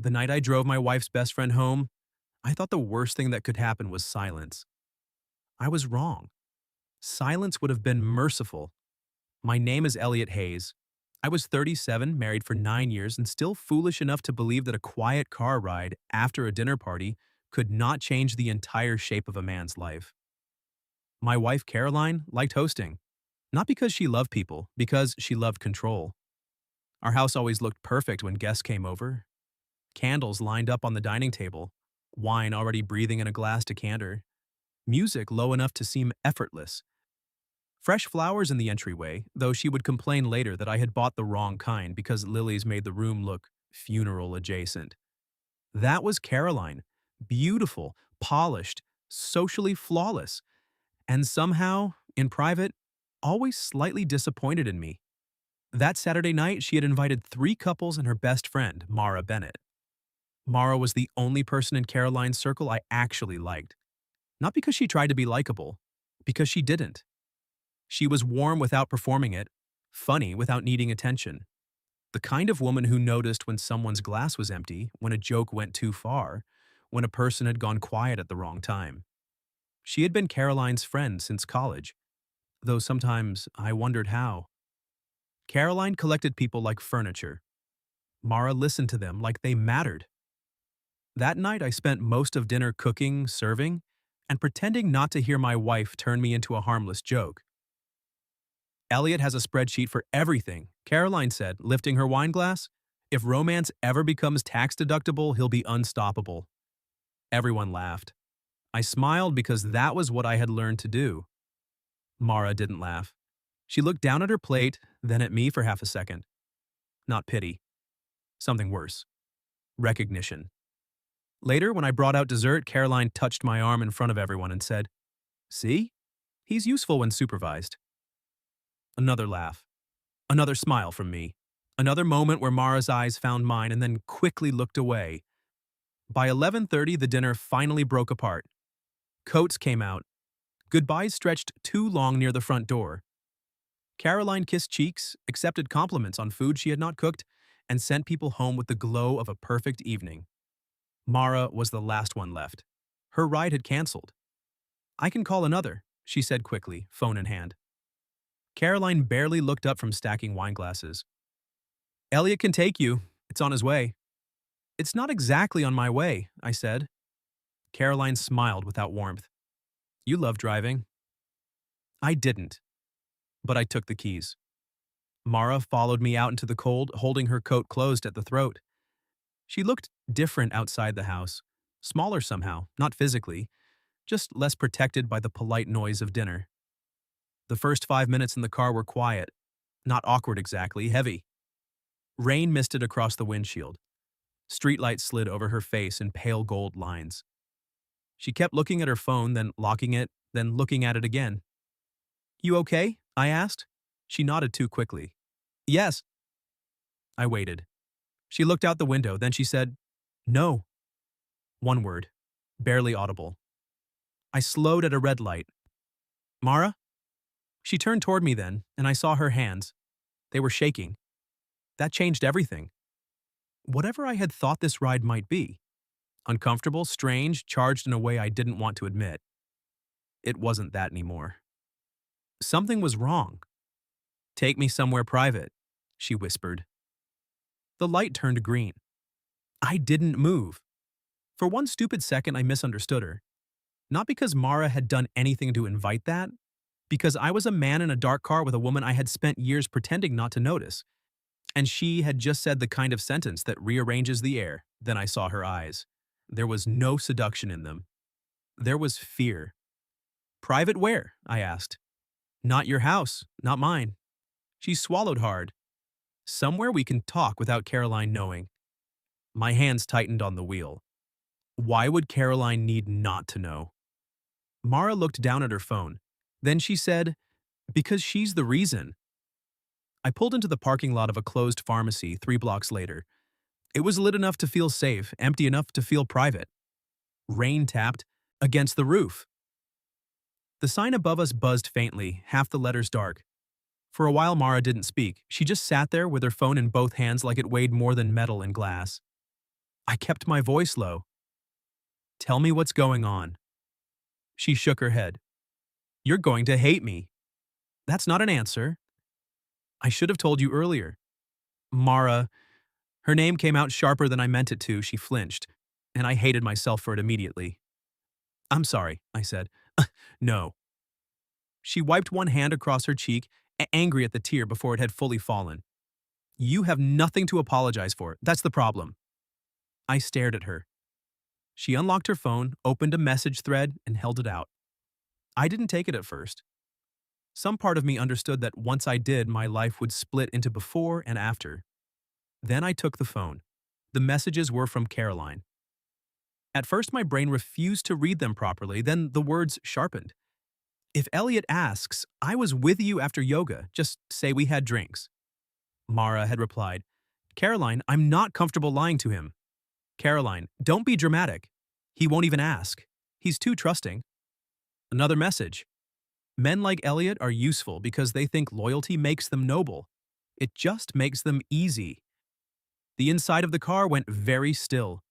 The night I drove my wife's best friend home, I thought the worst thing that could happen was silence. I was wrong. Silence would have been merciful. My name is Elliot Hayes. I was 37, married for 9 years, and still foolish enough to believe that a quiet car ride after a dinner party could not change the entire shape of a man's life. My wife, Caroline, liked hosting. Not because she loved people, because she loved control. Our house always looked perfect when guests came over. Candles lined up on the dining table, wine already breathing in a glass decanter, music low enough to seem effortless. Fresh flowers in the entryway, though she would complain later that I had bought the wrong kind because lilies made the room look funeral adjacent. That was Caroline. Beautiful, polished, socially flawless, and somehow, in private, always slightly disappointed in me. That Saturday night, she had invited 3 couples and her best friend, Mara Bennett. Mara was the only person in Caroline's circle I actually liked. Not because she tried to be likable, because she didn't. She was warm without performing it, funny without needing attention. The kind of woman who noticed when someone's glass was empty, when a joke went too far, when a person had gone quiet at the wrong time. She had been Caroline's friend since college, though sometimes I wondered how. Caroline collected people like furniture. Mara listened to them like they mattered. That night I spent most of dinner cooking, serving, and pretending not to hear my wife turn me into a harmless joke. Elliot has a spreadsheet for everything, Caroline said, lifting her wine glass. If romance ever becomes tax deductible, he'll be unstoppable. Everyone laughed. I smiled because that was what I had learned to do. Mara didn't laugh. She looked down at her plate, then at me for half a second. Not pity. Something worse. Recognition. Later, when I brought out dessert, Caroline touched my arm in front of everyone and said, "See? He's useful when supervised." Another laugh. Another smile from me. Another moment where Mara's eyes found mine and then quickly looked away. By 11:30, the dinner finally broke apart. Coats came out. Goodbyes stretched too long near the front door. Caroline kissed cheeks, accepted compliments on food she had not cooked, and sent people home with the glow of a perfect evening. Mara was the last one left. Her ride had canceled. "I can call another," she said quickly, phone in hand. Caroline barely looked up from stacking wine glasses. "Elliot can take you. It's on his way." "It's not exactly on my way," I said. Caroline smiled without warmth. "You love driving." I didn't, but I took the keys. Mara followed me out into the cold, holding her coat closed at the throat. She looked different outside the house, smaller somehow, not physically, just less protected by the polite noise of dinner. The first 5 minutes in the car were quiet, not awkward exactly, heavy. Rain misted across the windshield. Streetlights slid over her face in pale gold lines. She kept looking at her phone, then locking it, then looking at it again. "You okay?" I asked. She nodded too quickly. "Yes." I waited. She looked out the window, then she said, "No." One word, barely audible. I slowed at a red light. "Mara?" She turned toward me then, and I saw her hands. They were shaking. That changed everything. Whatever I had thought this ride might be, uncomfortable, strange, charged in a way I didn't want to admit, it wasn't that anymore. Something was wrong. "Take me somewhere private," she whispered. The light turned green. I didn't move. For one stupid second, I misunderstood her. Not because Mara had done anything to invite that, because I was a man in a dark car with a woman I had spent years pretending not to notice, and she had just said the kind of sentence that rearranges the air. Then I saw her eyes. There was no seduction in them. There was fear. "Private where?" I asked. "Not your house, not mine." She swallowed hard. "Somewhere we can talk without Caroline knowing." My hands tightened on the wheel. Why would Caroline need not to know? Mara looked down at her phone. Then she said, "Because she's the reason." I pulled into the parking lot of a closed pharmacy 3 blocks later. It was lit enough to feel safe, empty enough to feel private. Rain tapped against the roof. The sign above us buzzed faintly, half the letters dark. For a while Mara didn't speak. She just sat there with her phone in both hands like it weighed more than metal and glass. I kept my voice low. Tell me what's going on. She shook her head. You're going to hate me. That's not an answer. I should have told you earlier. Mara. Her name came out sharper than I meant it to. She flinched, and I hated myself for it immediately. I'm sorry, I said. No. She wiped one hand across her cheek, angry at the tear before it had fully fallen. You have nothing to apologize for. That's the problem. I stared at her. She unlocked her phone, opened a message thread, and held it out. I didn't take it at first. Some part of me understood that once I did, my life would split into before and after. Then I took the phone. The messages were from Caroline. At first, my brain refused to read them properly, then the words sharpened. If Elliot asks, I was with you after yoga, just say we had drinks. Mara had replied, Caroline, I'm not comfortable lying to him. Caroline, don't be dramatic. He won't even ask. He's too trusting. Another message. Men like Elliot are useful because they think loyalty makes them noble. It just makes them easy. The inside of the car went very still.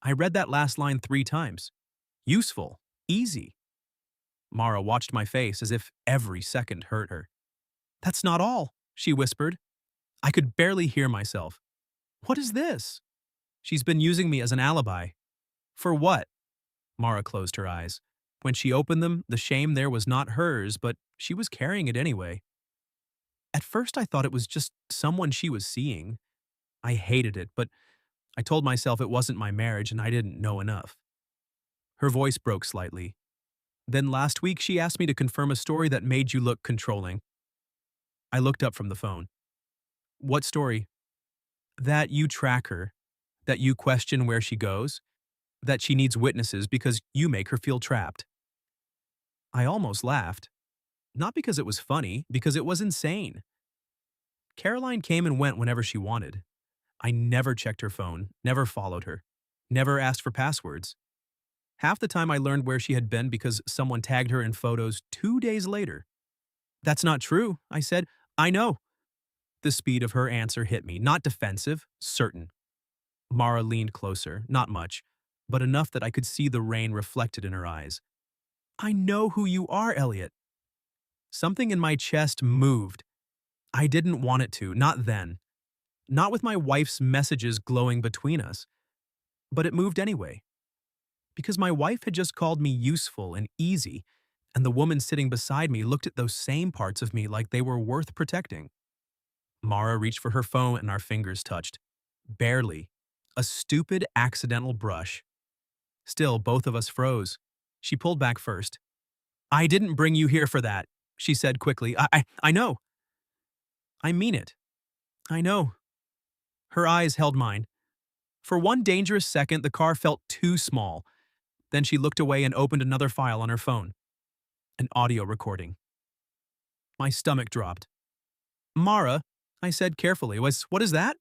I read that last line 3 times. Useful. Easy. Mara watched my face as if every second hurt her. That's not all, she whispered. I could barely hear myself. What is this? She's been using me as an alibi. For what? Mara closed her eyes. When she opened them, the shame there was not hers, but she was carrying it anyway. At first, I thought it was just someone she was seeing. I hated it, but I told myself it wasn't my marriage and I didn't know enough. Her voice broke slightly. Then last week, she asked me to confirm a story that made you look controlling. I looked up from the phone. What story? That you track her, that you question where she goes, that she needs witnesses because you make her feel trapped. I almost laughed. Not because it was funny, because it was insane. Caroline came and went whenever she wanted. I never checked her phone, never followed her, never asked for passwords. Half the time I learned where she had been because someone tagged her in photos 2 days later. That's not true, I said. I know. The speed of her answer hit me, not defensive, certain. Mara leaned closer, not much, but enough that I could see the rain reflected in her eyes. I know who you are, Elliot. Something in my chest moved. I didn't want it to, not then. Not with my wife's messages glowing between us. But it moved anyway. Because my wife had just called me useful and easy, and the woman sitting beside me looked at those same parts of me like they were worth protecting. Mara reached for her phone and our fingers touched. Barely. A stupid accidental brush. Still, both of us froze. She pulled back first. I didn't bring you here for that, she said quickly. I know. I mean it. I know. Her eyes held mine. For one dangerous second, the car felt too small. Then she looked away and opened another file on her phone. An audio recording. My stomach dropped. Mara, I said carefully, what is that?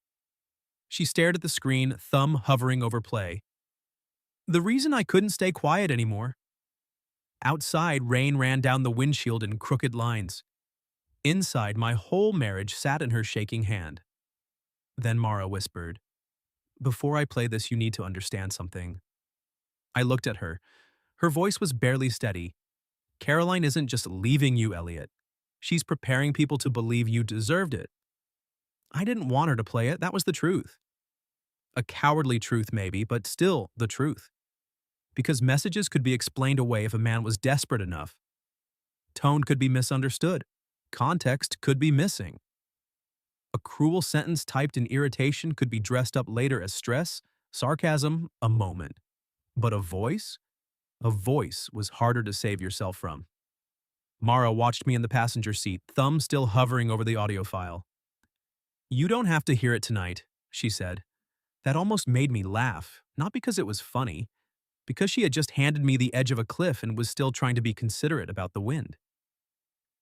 She stared at the screen, thumb hovering over play. The reason I couldn't stay quiet anymore. Outside, rain ran down the windshield in crooked lines. Inside, my whole marriage sat in her shaking hand. Then Mara whispered, Before I play this, you need to understand something. I looked at her. Her voice was barely steady. Caroline isn't just leaving you, Elliot. She's preparing people to believe you deserved it. I didn't want her to play it. That was the truth. A cowardly truth, maybe, but still the truth. Because messages could be explained away if a man was desperate enough. Tone could be misunderstood. Context could be missing. A cruel sentence typed in irritation could be dressed up later as stress, sarcasm, a moment. But a voice? A voice was harder to save yourself from. Mara watched me in the passenger seat, thumb still hovering over the audio file. You don't have to hear it tonight, she said. That almost made me laugh, not because it was funny, because she had just handed me the edge of a cliff and was still trying to be considerate about the wind.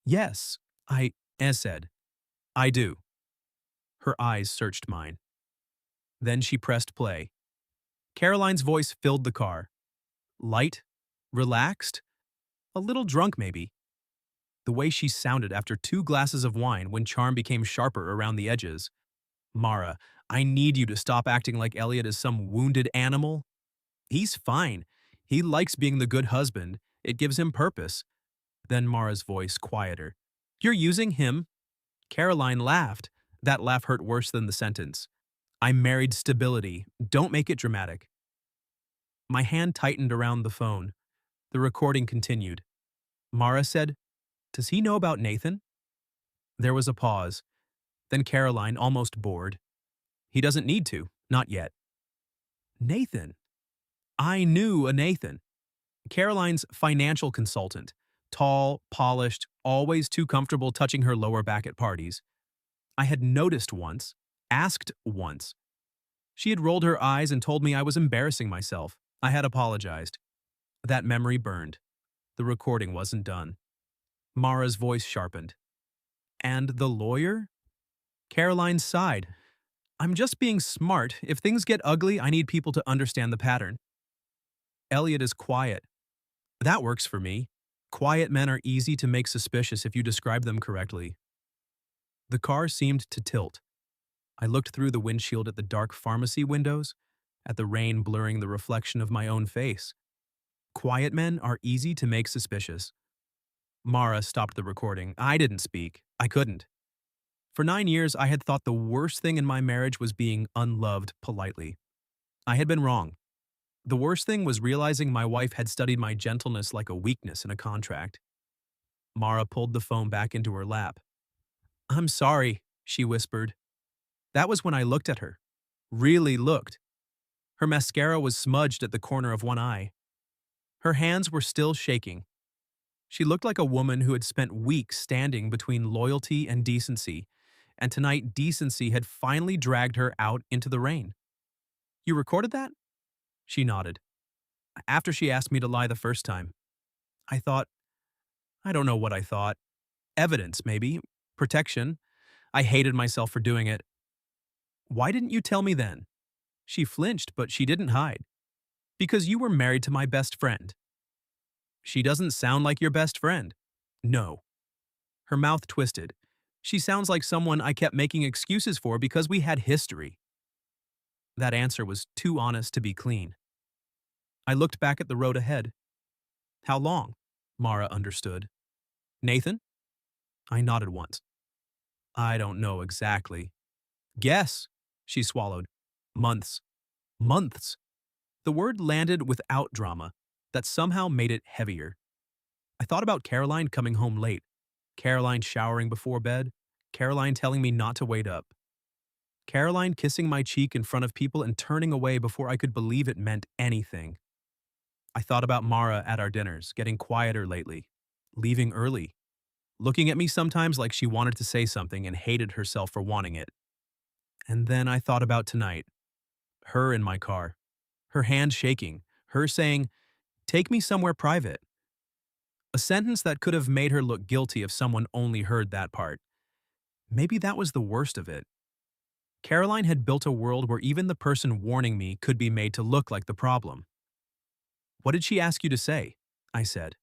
Yes, I said. I do. Her eyes searched mine. Then she pressed play. Caroline's voice filled the car. Light, relaxed, a little drunk maybe. The way she sounded after 2 glasses of wine when charm became sharper around the edges. Mara, I need you to stop acting like Elliot is some wounded animal. He's fine. He likes being the good husband. It gives him purpose. Then Mara's voice quieter. You're using him. Caroline laughed. That laugh hurt worse than the sentence. I married stability. Don't make it dramatic. My hand tightened around the phone. The recording continued. Mara said, Does he know about Nathan? There was a pause. Then Caroline, almost bored. He doesn't need to. Not yet. Nathan. I knew a Nathan. Caroline's financial consultant. Tall, polished, always too comfortable touching her lower back at parties. I had noticed once, asked once. She had rolled her eyes and told me I was embarrassing myself. I had apologized. That memory burned. The recording wasn't done. Mara's voice sharpened. And the lawyer? Caroline sighed. I'm just being smart. If things get ugly, I need people to understand the pattern. Elliot is quiet. That works for me. Quiet men are easy to make suspicious if you describe them correctly. The car seemed to tilt. I looked through the windshield at the dark pharmacy windows, at the rain blurring the reflection of my own face. Quiet men are easy to make suspicious. Mara stopped the recording. I didn't speak. I couldn't. For 9 years, I had thought the worst thing in my marriage was being unloved politely. I had been wrong. The worst thing was realizing my wife had studied my gentleness like a weakness in a contract. Mara pulled the phone back into her lap. I'm sorry, she whispered. That was when I looked at her. Really looked. Her mascara was smudged at the corner of one eye. Her hands were still shaking. She looked like a woman who had spent weeks standing between loyalty and decency, and tonight decency had finally dragged her out into the rain. You recorded that? She nodded. After she asked me to lie the first time. I don't know what I thought. Evidence, maybe. Protection. I hated myself for doing it. Why didn't you tell me then? She flinched, but she didn't hide. Because you were married to my best friend. She doesn't sound like your best friend. No. Her mouth twisted. She sounds like someone I kept making excuses for because we had history. That answer was too honest to be clean. I looked back at the road ahead. How long? Mara understood. Nathan? I nodded once. I don't know exactly. Guess, she swallowed. Months. Months. The word landed without drama. That somehow made it heavier. I thought about Caroline coming home late, Caroline showering before bed, Caroline telling me not to wait up, Caroline kissing my cheek in front of people and turning away before I could believe it meant anything. I thought about Mara at our dinners, getting quieter lately, leaving early, looking at me sometimes like she wanted to say something and hated herself for wanting it. And then I thought about tonight, her in my car, her hand shaking, her saying, Take me somewhere private. A sentence that could have made her look guilty if someone only heard that part. Maybe that was the worst of it. Caroline had built a world where even the person warning me could be made to look like the problem. What did she ask you to say? I said.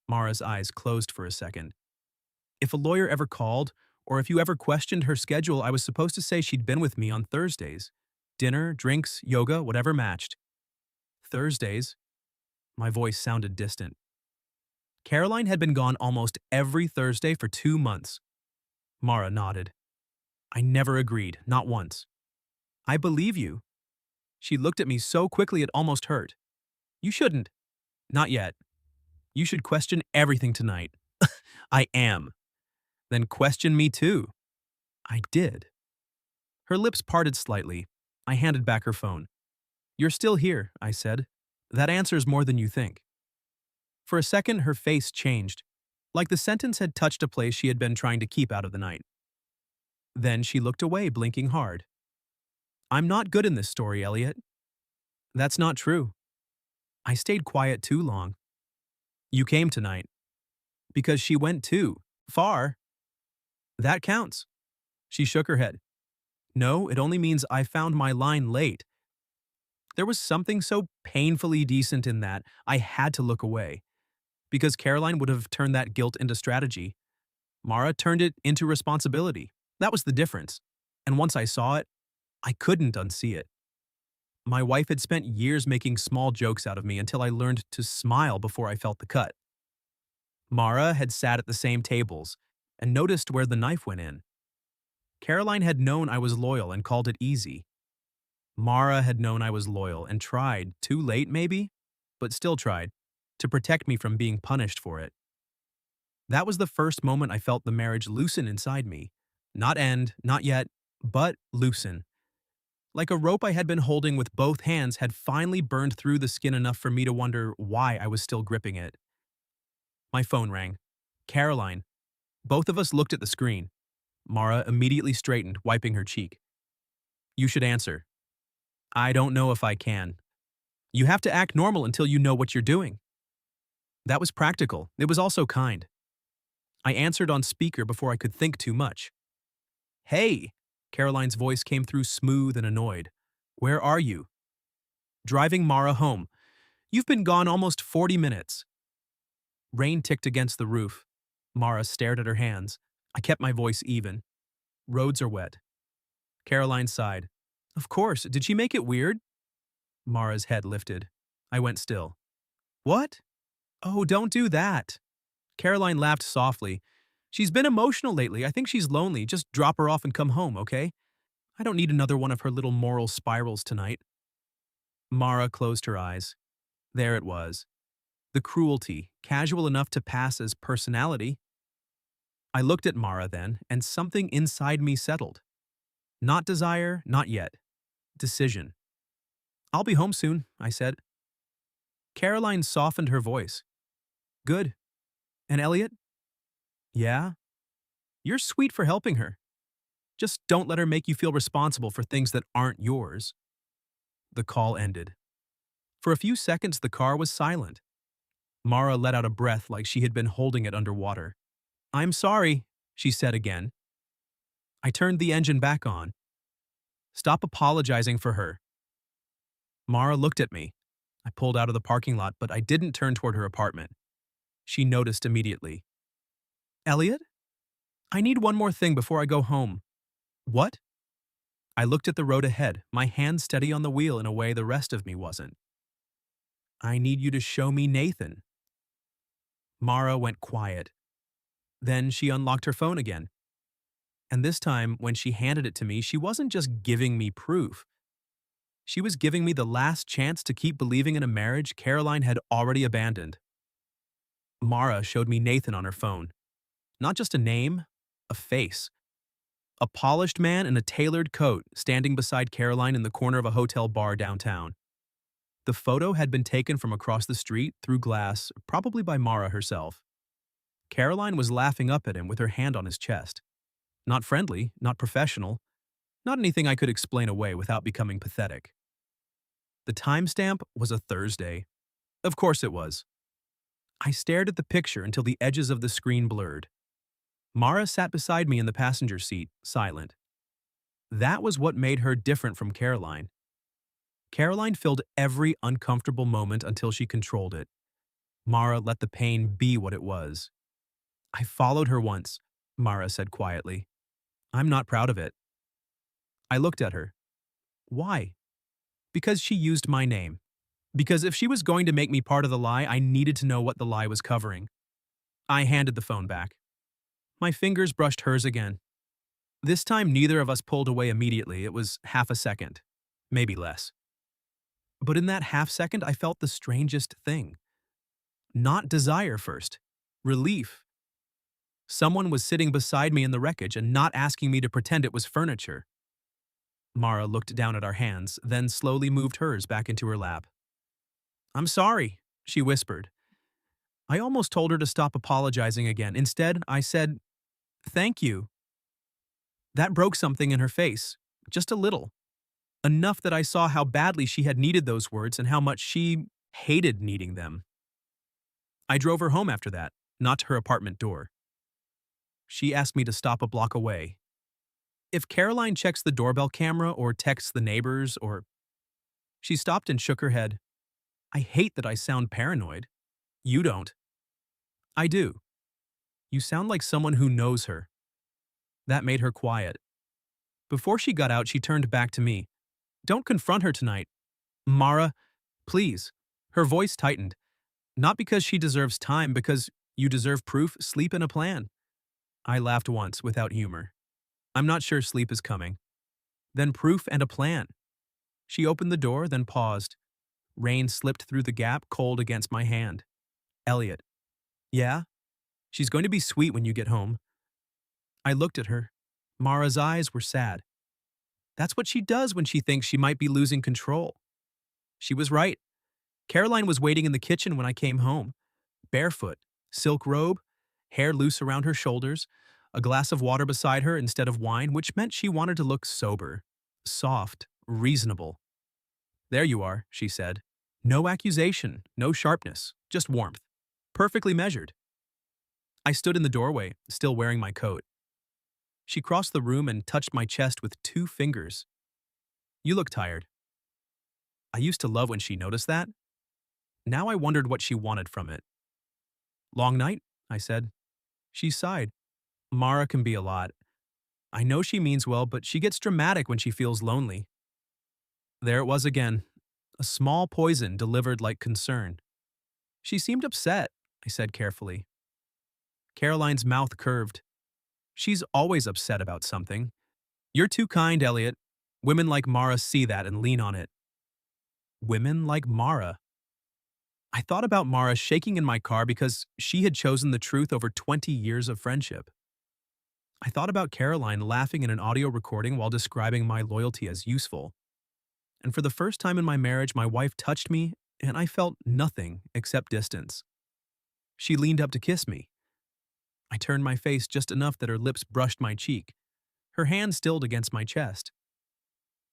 Mara's eyes closed for a second. If a lawyer ever called, or if you ever questioned her schedule, I was supposed to say she'd been with me on Thursdays. Dinner, drinks, yoga, whatever matched. Thursdays? My voice sounded distant. Caroline had been gone almost every Thursday for 2 months. Mara nodded. I never agreed, not once. I believe you. She looked at me so quickly it almost hurt. You shouldn't. Not yet. You should question everything tonight. I am. Then question me too. I did. Her lips parted slightly. I handed back her phone. You're still here, I said. That answers more than you think. For a second, her face changed, like the sentence had touched a place she had been trying to keep out of the night. Then she looked away, blinking hard. I'm not good in this story, Elliot. That's not true. I stayed quiet too long. You came tonight. Because she went too far. That counts. She shook her head. No, it only means I found my line late. There was something so painfully decent in that I had to look away. Because Caroline would have turned that guilt into strategy. Mara turned it into responsibility. That was the difference. And once I saw it, I couldn't unsee it. My wife had spent years making small jokes out of me until I learned to smile before I felt the cut. Mara had sat at the same tables and noticed where the knife went in. Caroline had known I was loyal and called it easy. Mara had known I was loyal and tried, too late maybe, but still tried, to protect me from being punished for it. That was the first moment I felt the marriage loosen inside me. Not end, not yet, but loosen. Like a rope I had been holding with both hands had finally burned through the skin enough for me to wonder why I was still gripping it. My phone rang. Caroline. Both of us looked at the screen. Mara immediately straightened, wiping her cheek. You should answer. I don't know if I can. You have to act normal until you know what you're doing. That was practical. It was also kind. I answered on speaker before I could think too much. Hey! Caroline's voice came through smooth and annoyed. Where are you? Driving Mara home. You've been gone almost 40 minutes. Rain ticked against the roof. Mara stared at her hands. I kept my voice even. Roads are wet. Caroline sighed. Of course, did she make it weird? Mara's head lifted. I went still. What? Oh, don't do that. Caroline laughed softly. She's been emotional lately. I think she's lonely. Just drop her off and come home, okay? I don't need another one of her little moral spirals tonight. Mara closed her eyes. There it was. The cruelty, casual enough to pass as personality. I looked at Mara then, and something inside me settled. Not desire, not yet. Decision. I'll be home soon, I said. Caroline softened her voice. Good. And Elliot? Yeah? You're sweet for helping her. Just don't let her make you feel responsible for things that aren't yours. The call ended. For a few seconds, the car was silent. Mara let out a breath like she had been holding it underwater. I'm sorry, she said again. I turned the engine back on. Stop apologizing for her. Mara looked at me. I pulled out of the parking lot, but I didn't turn toward her apartment. She noticed immediately. Elliot? I need one more thing before I go home. What? I looked at the road ahead, my hand steady on the wheel in a way the rest of me wasn't. I need you to show me Nathan. Mara went quiet. Then she unlocked her phone again. And this time, when she handed it to me, she wasn't just giving me proof. She was giving me the last chance to keep believing in a marriage Caroline had already abandoned. Mara showed me Nathan on her phone. Not just a name, a face. A polished man in a tailored coat standing beside Caroline in the corner of a hotel bar downtown. The photo had been taken from across the street through glass, probably by Mara herself. Caroline was laughing up at him with her hand on his chest. Not friendly, not professional, not anything I could explain away without becoming pathetic. The timestamp was a Thursday. Of course it was. I stared at the picture until the edges of the screen blurred. Mara sat beside me in the passenger seat, silent. That was what made her different from Caroline. Caroline filled every uncomfortable moment until she controlled it. Mara let the pain be what it was. I followed her once, Mara said quietly. I'm not proud of it. I looked at her. Why? Because she used my name. Because if she was going to make me part of the lie, I needed to know what the lie was covering. I handed the phone back. My fingers brushed hers again. This time, neither of us pulled away immediately. It was half a second, maybe less. But in that half second, I felt the strangest thing. Not desire first, relief. Someone was sitting beside me in the wreckage and not asking me to pretend it was furniture. Mara looked down at our hands, then slowly moved hers back into her lap. I'm sorry, she whispered. I almost told her to stop apologizing again. Instead, I said, thank you. That broke something in her face, just a little. Enough that I saw how badly she had needed those words and how much she hated needing them. I drove her home after that, not to her apartment door. She asked me to stop a block away. If Caroline checks the doorbell camera or texts the neighbors or... She stopped and shook her head. I hate that I sound paranoid. You don't. I do. You sound like someone who knows her. That made her quiet. Before she got out, she turned back to me. Don't confront her tonight. Mara, please. Her voice tightened. Not because she deserves time, because you deserve proof, sleep, and a plan. I laughed once, without humor. I'm not sure sleep is coming. Then proof and a plan. She opened the door, then paused. Rain slipped through the gap, cold against my hand. Elliot. Yeah? She's going to be sweet when you get home. I looked at her. Mara's eyes were sad. That's what she does when she thinks she might be losing control. She was right. Caroline was waiting in the kitchen when I came home. Barefoot, silk robe, hair loose around her shoulders, a glass of water beside her instead of wine, which meant she wanted to look sober, soft, reasonable. There you are, she said. No accusation, no sharpness, just warmth. Perfectly measured. I stood in the doorway, still wearing my coat. She crossed the room and touched my chest with 2 fingers. You look tired. I used to love when she noticed that. Now I wondered what she wanted from it. Long night, I said. She sighed. Mara can be a lot. I know she means well, but she gets dramatic when she feels lonely. There it was again. A small poison delivered like concern. She seemed upset, I said carefully. Caroline's mouth curved. She's always upset about something. You're too kind, Elliot. Women like Mara see that and lean on it. Women like Mara. I thought about Mara shaking in my car because she had chosen the truth over 20 years of friendship. I thought about Caroline laughing in an audio recording while describing my loyalty as useful. And for the first time in my marriage, my wife touched me, and I felt nothing except distance. She leaned up to kiss me. I turned my face just enough that her lips brushed my cheek. Her hand stilled against my chest.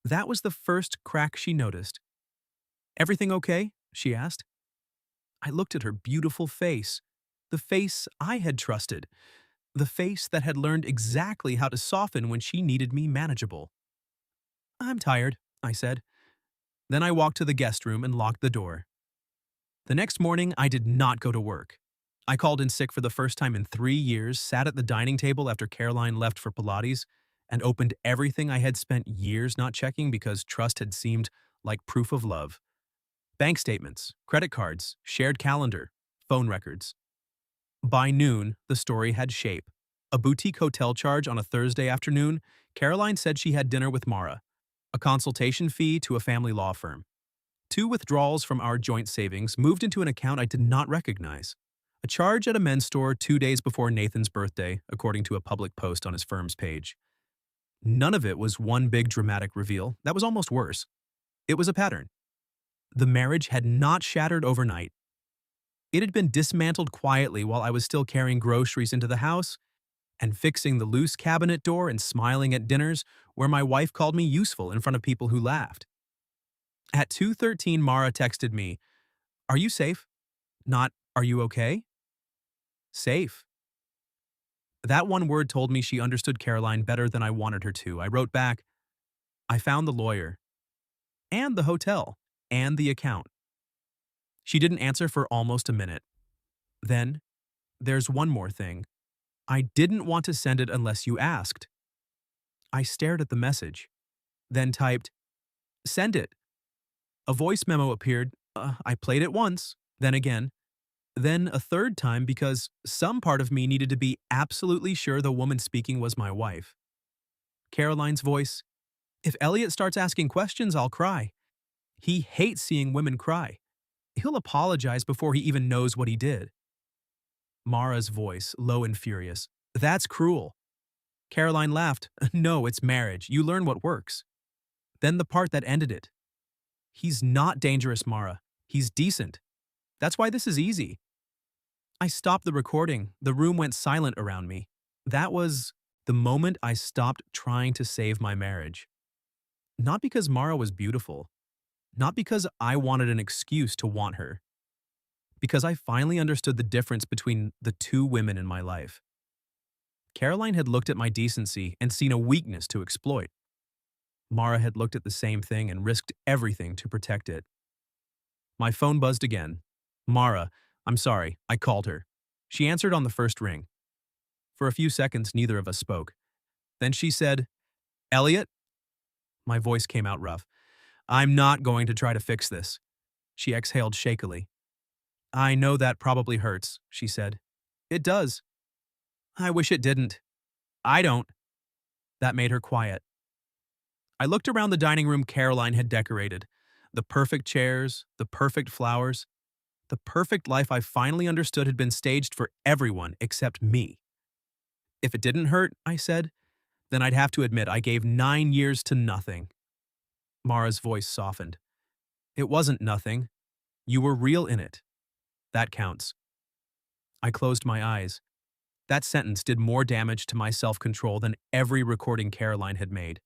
That was the first crack she noticed. Everything okay? She asked. I looked at her beautiful face, the face I had trusted, the face that had learned exactly how to soften when she needed me manageable. I'm tired, I said. Then I walked to the guest room and locked the door. The next morning, I did not go to work. I called in sick for the first time in 3 years, sat at the dining table after Caroline left for Pilates, and opened everything I had spent years not checking because trust had seemed like proof of love. Bank statements, credit cards, shared calendar, phone records. By noon, the story had shape. A boutique hotel charge on a Thursday afternoon, Caroline said she had dinner with Mara. A consultation fee to a family law firm. 2 withdrawals from our joint savings moved into an account I did not recognize. A charge at a men's store 2 days before Nathan's birthday, according to a public post on his firm's page. None of it was one big dramatic reveal. That was almost worse. It was a pattern. The marriage had not shattered overnight. It had been dismantled quietly while I was still carrying groceries into the house and fixing the loose cabinet door and smiling at dinners where my wife called me useful in front of people who laughed. At 2:13, Mara texted me, "Are you safe?" Not, "Are you okay?" Safe. That one word told me she understood Caroline better than I wanted her to. I wrote back, "I found the lawyer, and the hotel, and the account." She didn't answer for almost a minute. Then, "There's one more thing. I didn't want to send it unless you asked." I stared at the message, then typed, "Send it." A voice memo appeared. I played it once, then again, then a third time because some part of me needed to be absolutely sure the woman speaking was my wife. Caroline's voice, "If Elliot starts asking questions, I'll cry. He hates seeing women cry. He'll apologize before he even knows what he did." Mara's voice, low and furious, "That's cruel." Caroline laughed, "No, it's marriage. You learn what works." Then the part that ended it. "He's not dangerous, Mara. He's decent. That's why this is easy." I stopped the recording. The room went silent around me. That was the moment I stopped trying to save my marriage. Not because Mara was beautiful. Not because I wanted an excuse to want her. Because I finally understood the difference between the 2 women in my life. Caroline had looked at my decency and seen a weakness to exploit. Mara had looked at the same thing and risked everything to protect it. My phone buzzed again. "Mara, I'm sorry," I called her. She answered on the first ring. For a few seconds, neither of us spoke. Then she said, Elliot? My voice came out rough. I'm not going to try to fix this. She exhaled shakily. I know that probably hurts, she said. It does. I wish it didn't. I don't. That made her quiet. I looked around the dining room Caroline had decorated. The perfect chairs, the perfect flowers, the perfect life I finally understood had been staged for everyone except me. If it didn't hurt, I said, then I'd have to admit I gave 9 years to nothing. Mara's voice softened. It wasn't nothing. You were real in it. That counts. I closed my eyes. That sentence did more damage to my self-control than every recording Caroline had made.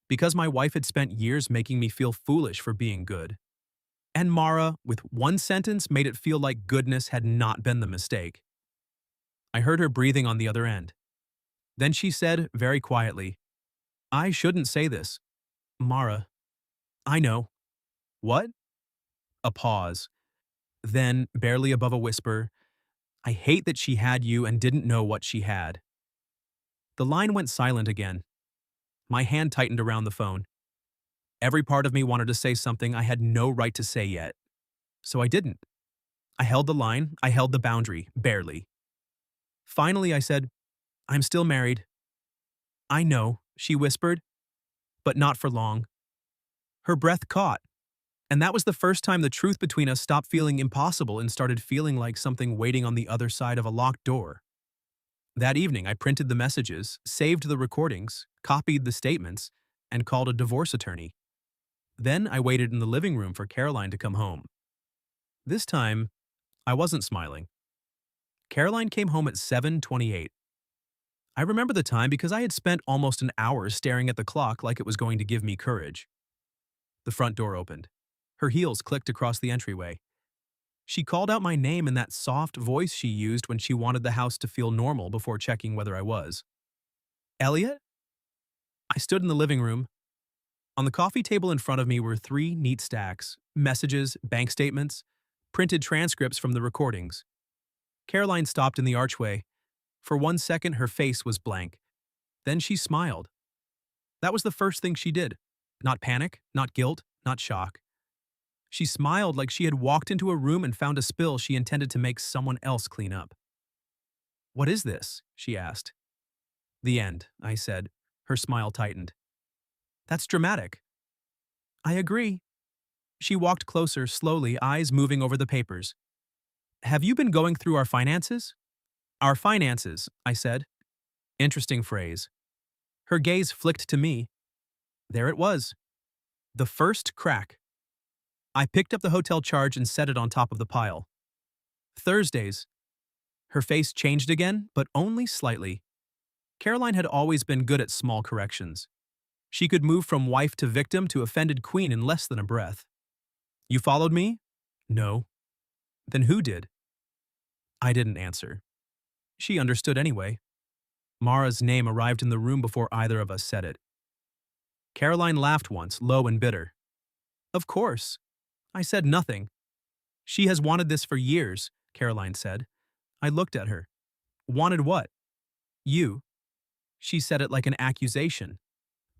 Because my wife had spent years making me feel foolish for being good. And Mara, with one sentence, made it feel like goodness had not been the mistake. I heard her breathing on the other end. Then she said, very quietly, I shouldn't say this. Mara, I know. What? A pause. Then, barely above a whisper, I hate that she had you and didn't know what she had. The line went silent again. My hand tightened around the phone. Every part of me wanted to say something I had no right to say yet. So I didn't. I held the line, I held the boundary, barely. Finally, I said, I'm still married. I know, she whispered, but not for long. Her breath caught, and that was the first time the truth between us stopped feeling impossible and started feeling like something waiting on the other side of a locked door. That evening, I printed the messages, saved the recordings, copied the statements, and called a divorce attorney. Then I waited in the living room for Caroline to come home. This time, I wasn't smiling. Caroline came home at 7:28. I remember the time because I had spent almost an hour staring at the clock like it was going to give me courage. The front door opened. Her heels clicked across the entryway. She called out my name in that soft voice she used when she wanted the house to feel normal before checking whether I was. Elliot? I stood in the living room. On the coffee table in front of me were 3 neat stacks, messages, bank statements, printed transcripts from the recordings. Caroline stopped in the archway. For 1 second, her face was blank. Then she smiled. That was the first thing she did. Not panic, not guilt, not shock. She smiled like she had walked into a room and found a spill she intended to make someone else clean up. What is this? She asked. The end, I said. Her smile tightened. That's dramatic. I agree. She walked closer, slowly, eyes moving over the papers. Have you been going through our finances? Our finances, I said. Interesting phrase. Her gaze flicked to me. There it was. The first crack. I picked up the hotel charge and set it on top of the pile. Thursdays. Her face changed again, but only slightly. Caroline had always been good at small corrections. She could move from wife to victim to offended queen in less than a breath. You followed me? No. Then who did? I didn't answer. She understood anyway. Mara's name arrived in the room before either of us said it. Caroline laughed once, low and bitter. Of course. I said nothing. She has wanted this for years, Caroline said. I looked at her. Wanted what? You. She said it like an accusation.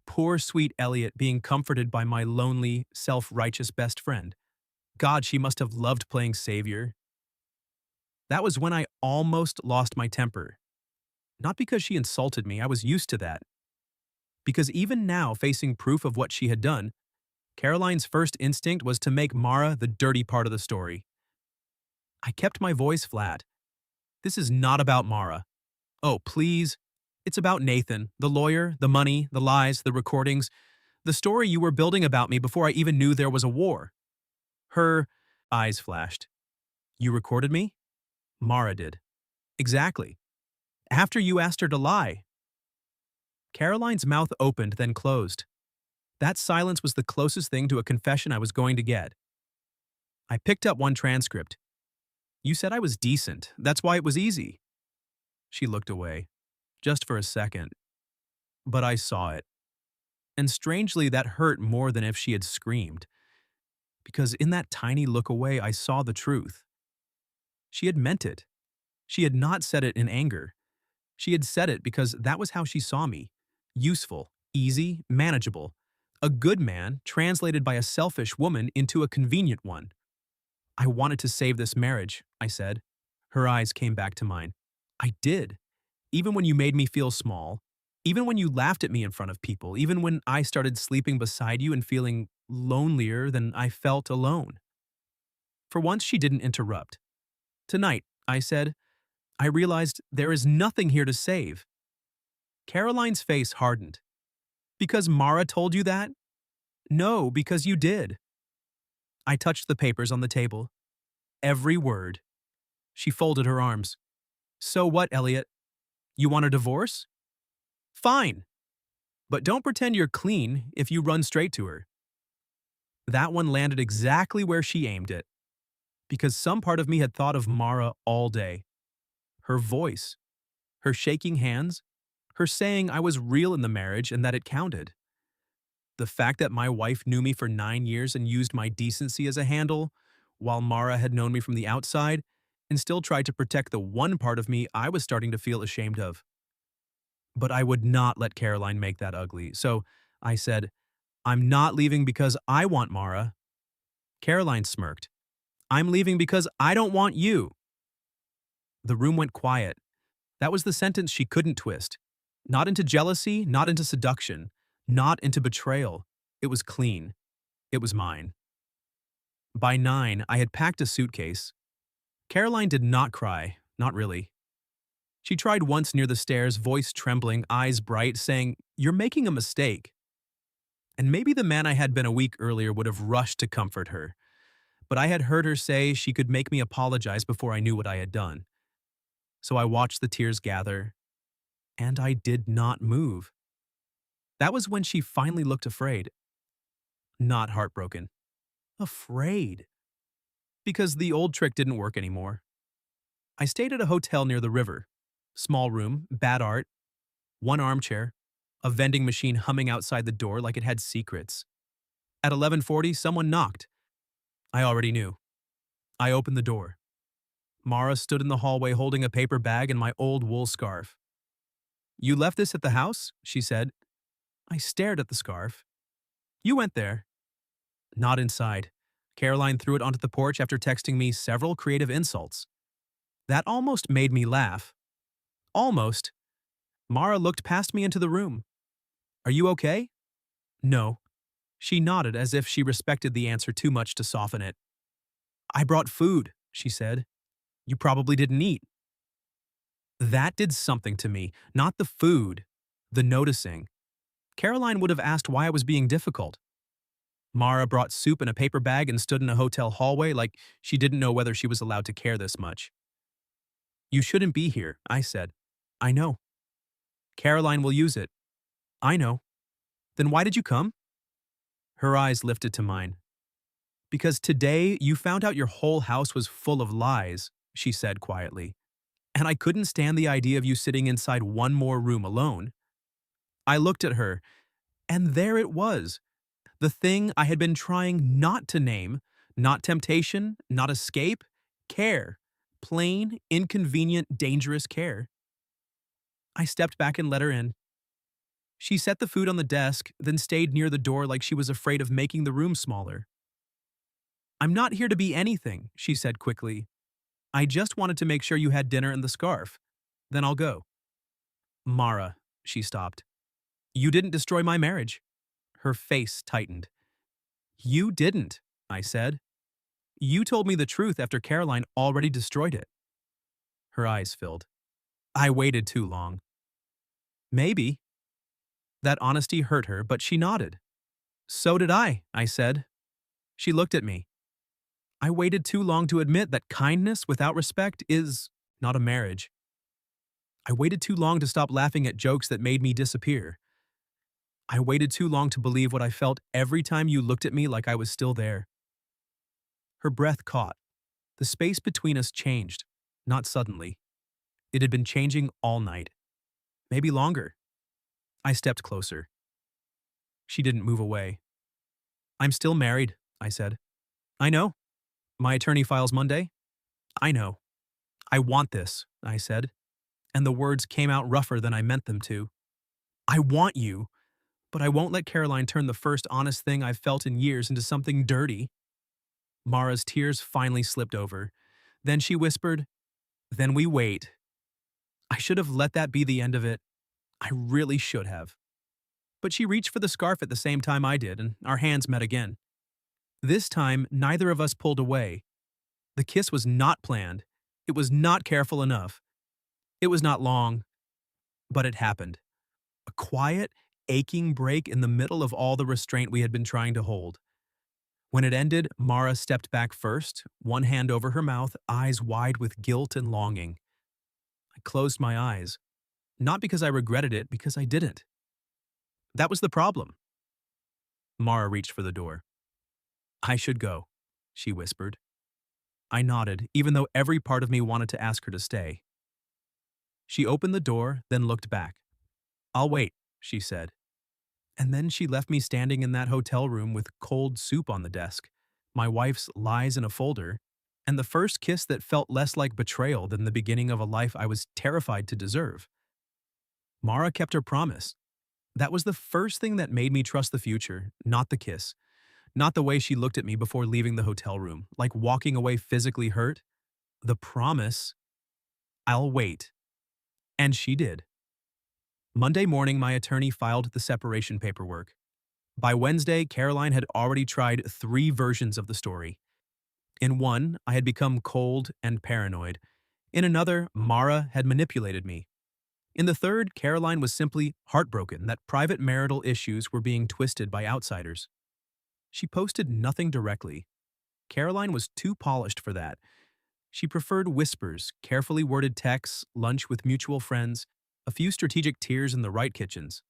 Poor sweet Elliot being comforted by my lonely, self-righteous best friend. God, she must have loved playing savior. That was when I almost lost my temper. Not because she insulted me, I was used to that. Because even now, facing proof of what she had done, Caroline's first instinct was to make Mara the dirty part of the story. I kept my voice flat. This is not about Mara. Oh, please. It's about Nathan, the lawyer, the money, the lies, the recordings, the story you were building about me before I even knew there was a war. Her eyes flashed. You recorded me? Mara did. Exactly. After you asked her to lie. Caroline's mouth opened, then closed. That silence was the closest thing to a confession I was going to get. I picked up one transcript. You said I was decent. That's why it was easy. She looked away. Just for a second. But I saw it. And strangely, that hurt more than if she had screamed. Because in that tiny look away, I saw the truth. She had meant it. She had not said it in anger. She had said it because that was how she saw me. Useful, easy, manageable. A good man translated by a selfish woman into a convenient one. I wanted to save this marriage, I said. Her eyes came back to mine. I did. Even when you made me feel small, even when you laughed at me in front of people, even when I started sleeping beside you and feeling lonelier than I felt alone. For once, she didn't interrupt. Tonight, I said, I realized there is nothing here to save. Caroline's face hardened. Because Mara told you that? No, because you did. I touched the papers on the table. Every word. She folded her arms. So what, Elliot? You want a divorce? Fine. But don't pretend you're clean if you run straight to her. That one landed exactly where she aimed it. Because some part of me had thought of Mara all day. Her voice, her shaking hands, her saying I was real in the marriage and that it counted. The fact that my wife knew me for 9 years and used my decency as a handle, while Mara had known me from the outside and still tried to protect the one part of me I was starting to feel ashamed of. But I would not let Caroline make that ugly, so I said, I'm not leaving because I want Mara. Caroline smirked. I'm leaving because I don't want you. The room went quiet. That was the sentence she couldn't twist. Not into jealousy, not into seduction, not into betrayal. It was clean. It was mine. By 9, I had packed a suitcase. Caroline did not cry, not really. She tried once near the stairs, voice trembling, eyes bright, saying, You're making a mistake. And maybe the man I had been a week earlier would have rushed to comfort her. But I had heard her say she could make me apologize before I knew what I had done. So I watched the tears gather, and I did not move. That was when she finally looked afraid. Not heartbroken. Afraid. Because the old trick didn't work anymore. I stayed at a hotel near the river. Small room, bad art, one armchair, a vending machine humming outside the door like it had secrets. At 11:40, someone knocked. I already knew. I opened the door. Mara stood in the hallway holding a paper bag and my old wool scarf. You left this at the house? She said. I stared at the scarf. You went there. Not inside. Caroline threw it onto the porch after texting me several creative insults. That almost made me laugh. Almost. Mara looked past me into the room. Are you okay? No. She nodded as if she respected the answer too much to soften it. I brought food, she said. You probably didn't eat. That did something to me, not the food, the noticing. Caroline would have asked why I was being difficult. Mara brought soup in a paper bag and stood in a hotel hallway like she didn't know whether she was allowed to care this much. You shouldn't be here, I said. I know. Caroline will use it. I know. Then why did you come? Her eyes lifted to mine. Because today you found out your whole house was full of lies, she said quietly. And I couldn't stand the idea of you sitting inside one more room alone. I looked at her, and there it was. The thing I had been trying not to name, not temptation, not escape, care. Plain, inconvenient, dangerous care. I stepped back and let her in. She set the food on the desk, then stayed near the door like she was afraid of making the room smaller. I'm not here to be anything, she said quickly. I just wanted to make sure you had dinner and the scarf. Then I'll go. Mara, she stopped. You didn't destroy my marriage. Her face tightened. You didn't, I said. You told me the truth after Caroline already destroyed it. Her eyes filled. I waited too long. Maybe. That honesty hurt her, but she nodded. So did I said. She looked at me. I waited too long to admit that kindness without respect is not a marriage. I waited too long to stop laughing at jokes that made me disappear. I waited too long to believe what I felt every time you looked at me like I was still there. Her breath caught. The space between us changed, not suddenly. It had been changing all night. Maybe longer. I stepped closer. She didn't move away. I'm still married, I said. I know. My attorney files Monday. I know. I want this, I said. And the words came out rougher than I meant them to. I want you, but I won't let Caroline turn the first honest thing I've felt in years into something dirty. Mara's tears finally slipped over. Then she whispered, "Then we wait." I should have let that be the end of it. I really should have. But she reached for the scarf at the same time I did, and our hands met again. This time, neither of us pulled away. The kiss was not planned. It was not careful enough. It was not long, but it happened. A quiet, aching break in the middle of all the restraint we had been trying to hold. When it ended, Mara stepped back first, one hand over her mouth, eyes wide with guilt and longing. I closed my eyes. Not because I regretted it, because I didn't. That was the problem. Mara reached for the door. "I should go," she whispered. I nodded, even though every part of me wanted to ask her to stay. She opened the door, then looked back. "I'll wait," she said. And then she left me standing in that hotel room with cold soup on the desk, my wife's lies in a folder, and the first kiss that felt less like betrayal than the beginning of a life I was terrified to deserve. Mara kept her promise. That was the first thing that made me trust the future, not the kiss. Not the way she looked at me before leaving the hotel room, like walking away physically hurt. The promise, "I'll wait." And she did. Monday morning, my attorney filed the separation paperwork. By Wednesday, Caroline had already tried 3 versions of the story. In one, I had become cold and paranoid. In another, Mara had manipulated me. In the third, Caroline was simply heartbroken that private marital issues were being twisted by outsiders. She posted nothing directly. Caroline was too polished for that. She preferred whispers, carefully worded texts, lunch with mutual friends, a few strategic tears in the right kitchens.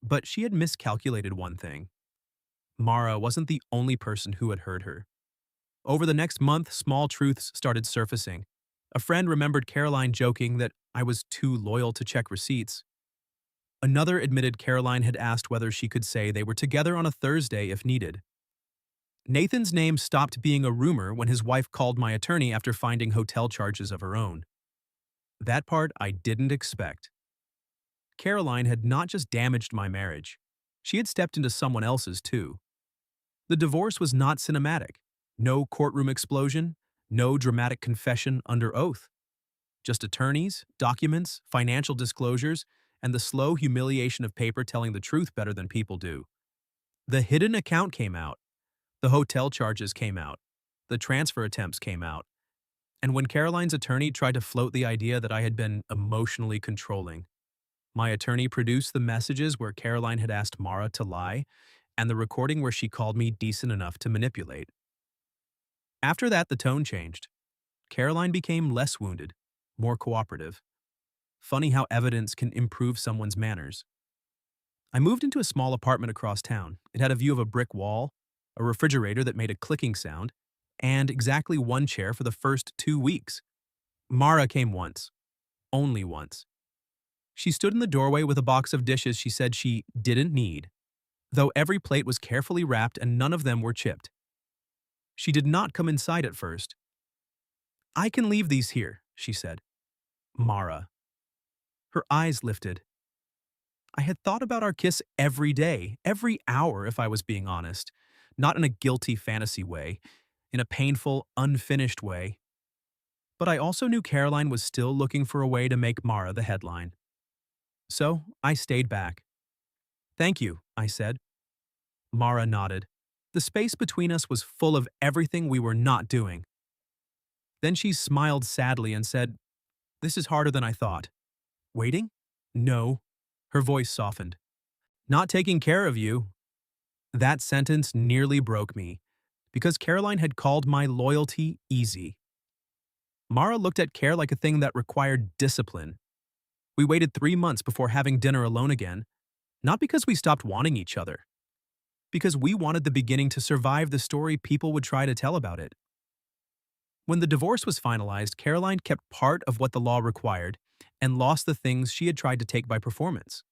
But she had miscalculated one thing. Mara wasn't the only person who had hurt her. Over the next month, small truths started surfacing. A friend remembered Caroline joking that I was too loyal to check receipts. Another admitted Caroline had asked whether she could say they were together on a Thursday if needed. Nathan's name stopped being a rumor when his wife called my attorney after finding hotel charges of her own. That part I didn't expect. Caroline had not just damaged my marriage. She had stepped into someone else's too. The divorce was not cinematic. No courtroom explosion, no dramatic confession under oath. Just attorneys, documents, financial disclosures, and the slow humiliation of paper telling the truth better than people do. The hidden account came out. The hotel charges came out. The transfer attempts came out. And when Caroline's attorney tried to float the idea that I had been emotionally controlling, my attorney produced the messages where Caroline had asked Mara to lie and the recording where she called me decent enough to manipulate. After that, the tone changed. Caroline became less wounded, more cooperative. Funny how evidence can improve someone's manners. I moved into a small apartment across town. It had a view of a brick wall, a refrigerator that made a clicking sound, and exactly one chair for the first 2 weeks. Mara came once. Only once. She stood in the doorway with a box of dishes she said she didn't need, though every plate was carefully wrapped and none of them were chipped. She did not come inside at first. "I can leave these here," she said. Mara. Her eyes lifted. I had thought about our kiss every day, every hour if I was being honest, not in a guilty fantasy way, in a painful, unfinished way. But I also knew Caroline was still looking for a way to make Mara the headline. So I stayed back. "Thank you," I said. Mara nodded. The space between us was full of everything we were not doing. Then she smiled sadly and said, "This is harder than I thought." "Waiting?" "No." Her voice softened. "Not taking care of you." That sentence nearly broke me, because Caroline had called my loyalty easy. Mara looked at care like a thing that required discipline. We waited 3 months before having dinner alone again, not because we stopped wanting each other, because we wanted the beginning to survive the story people would try to tell about it. When the divorce was finalized, Caroline kept part of what the law required and lost the things she had tried to take by performance.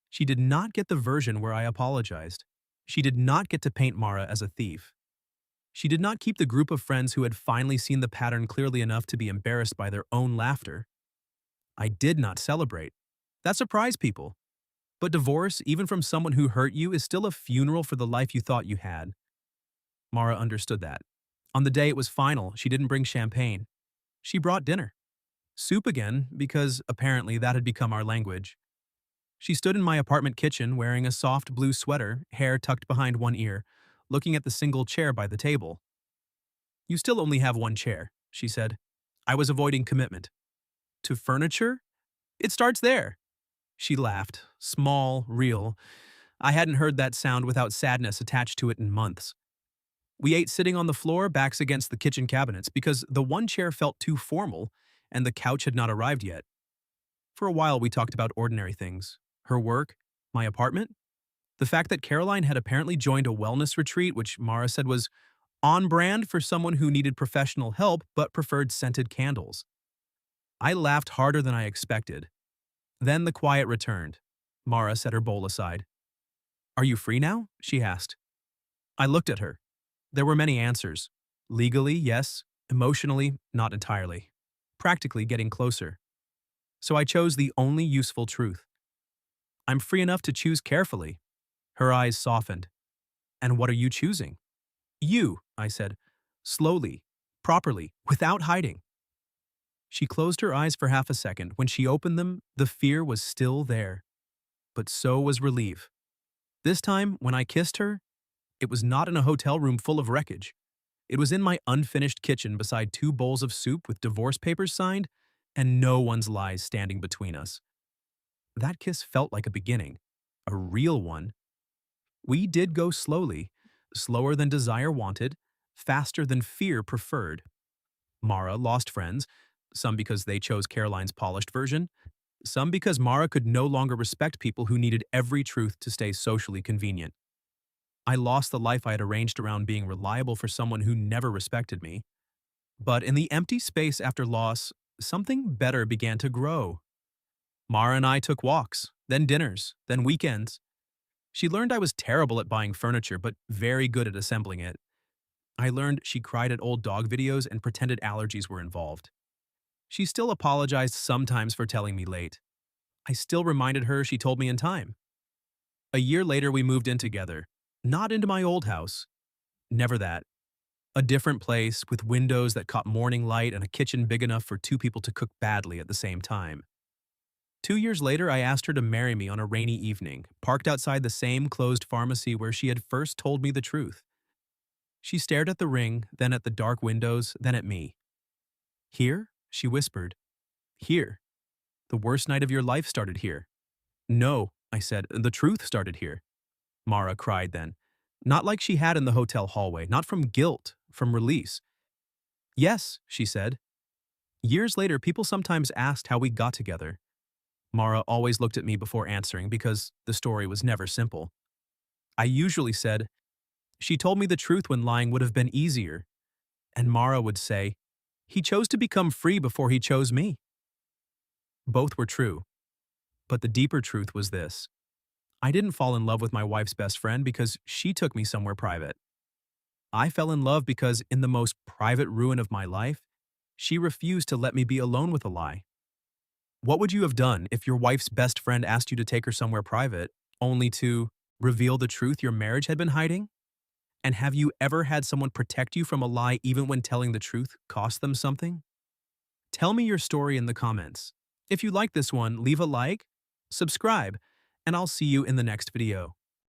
She did not get the version where I apologized. She did not get to paint Mara as a thief. She did not keep the group of friends who had finally seen the pattern clearly enough to be embarrassed by their own laughter. I did not celebrate. That surprised people. But divorce, even from someone who hurt you, is still a funeral for the life you thought you had. Mara understood that. On the day it was final, she didn't bring champagne. She brought dinner. Soup again, because apparently that had become our language. She stood in my apartment kitchen wearing a soft blue sweater, hair tucked behind one ear, looking at the single chair by the table. "You still only have one chair," she said. I was avoiding commitment. "To furniture? It starts there." She laughed, small, real. I hadn't heard that sound without sadness attached to it in months. We ate sitting on the floor, backs against the kitchen cabinets, because the one chair felt too formal and the couch had not arrived yet. For a while, we talked about ordinary things: her work, my apartment, the fact that Caroline had apparently joined a wellness retreat, which Mara said was on brand for someone who needed professional help but preferred scented candles. I laughed harder than I expected. Then the quiet returned. Mara set her bowl aside. "Are you free now?" she asked. I looked at her. There were many answers. Legally, yes. Emotionally, not entirely. Practically getting closer. So I chose the only useful truth. "I'm free enough to choose carefully." Her eyes softened. "And what are you choosing?" "You," I said. Slowly, properly, without hiding. She closed her eyes for half a second. When she opened them, the fear was still there. But so was relief. This time, when I kissed her, it was not in a hotel room full of wreckage. It was in my unfinished kitchen beside 2 bowls of soup with divorce papers signed and no one's lies standing between us. That kiss felt like a beginning, a real one. We did go slowly, slower than desire wanted, faster than fear preferred. Mara lost friends, some because they chose Caroline's polished version, some because Mara could no longer respect people who needed every truth to stay socially convenient. I lost the life I had arranged around being reliable for someone who never respected me. But in the empty space after loss, something better began to grow. Mara and I took walks, then dinners, then weekends. She learned I was terrible at buying furniture, but very good at assembling it. I learned she cried at old dog videos and pretended allergies were involved. She still apologized sometimes for telling me late. I still reminded her she told me in time. A year later, we moved in together. Not into my old house. Never that. A different place with windows that caught morning light and a kitchen big enough for 2 people to cook badly at the same time. 2 years later, I asked her to marry me on a rainy evening, parked outside the same closed pharmacy where she had first told me the truth. She stared at the ring, then at the dark windows, then at me. "Here?" she whispered. "Here. The worst night of your life started here." "No," I said, "the truth started here." Mara cried then. Not like she had in the hotel hallway, not from guilt, from release. "Yes," she said. Years later, people sometimes asked how we got together. Mara always looked at me before answering because the story was never simple. I usually said, "She told me the truth when lying would have been easier." And Mara would say, "He chose to become free before he chose me." Both were true. But the deeper truth was this. I didn't fall in love with my wife's best friend because she took me somewhere private. I fell in love because in the most private ruin of my life, she refused to let me be alone with a lie. What would you have done if your wife's best friend asked you to take her somewhere private, only to reveal the truth your marriage had been hiding? And have you ever had someone protect you from a lie even when telling the truth cost them something? Tell me your story in the comments. If you like this one, leave a like, subscribe, and I'll see you in the next video.